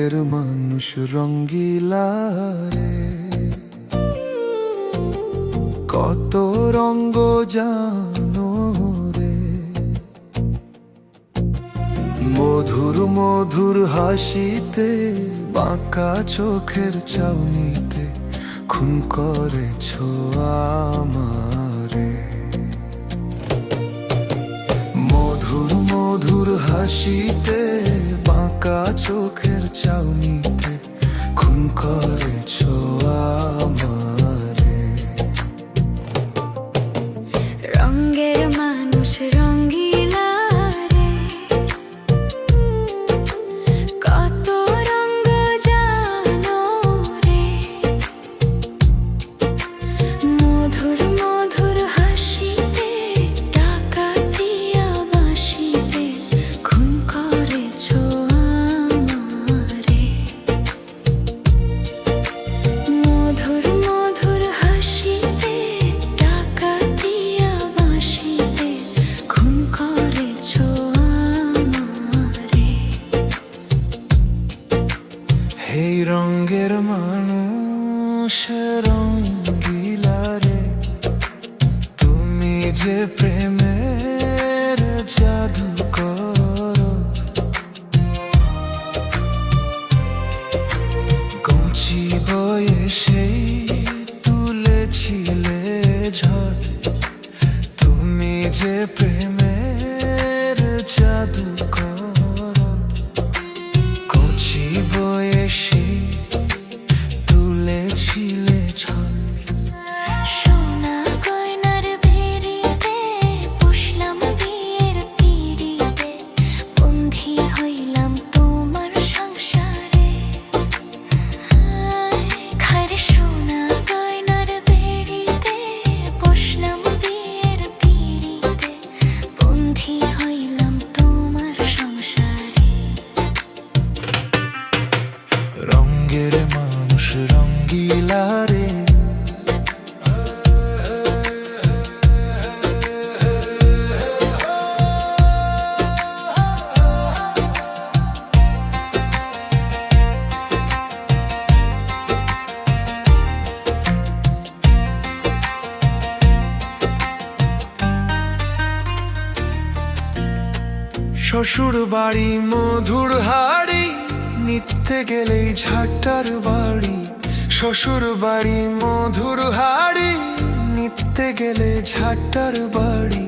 রঙের মানুষ রঙ্গিলা রে, কত রঙ্গ জানো রে। মধুর মধুর হাসিতে, বাঁকা চোখের চাউনিতে খুন করেছ আমারে। মধুর মধুর হাসিতে, বাঁকা চোখের চাউনিতে খুন করেছ আমারে। রঙের মানুষ রঙ্গিলা রে, কত রঙ জানো রে। মধুর মধুর হাসিতে, ডাকাতিয়া বাঁশিতে খুন করেছ আমারে। মধুর মধুর হাসিতে, ডাকাতিয়া বাঁশিতে খুন করেছ আমারে। এই রঙের মানুষ রঙ্গিলা রে, তুমি যে প্রেমের জাদু করো। কচি বয়সেই তুলেছিলে ঝড়, তুমি যে প্রেমের জাদু করো। কচি বয়সে তুলেছিলে ঝড়। সোনা গয়নার ভেড়িতে, বসলাম বিয়ের পিঁড়িতে, বন্ধি হইলাম তোমার সংসারে। খারে সোনা গয়নার ভেড়িতে, বসলাম বিয়ের পিঁড়িতে, বন্ধি হইলাম তোমার সংসারে। রঙের মানুষ রঙ্গিলা রে, শ্বশুর বাড়ি মধুর হাড়ি, নিতে গেলেই ঝাঁটার বাড়ি। শ্বশুর বাড়ি মধুর হাড়ি, নিতে গেলে ঝাঁটার বাড়ি।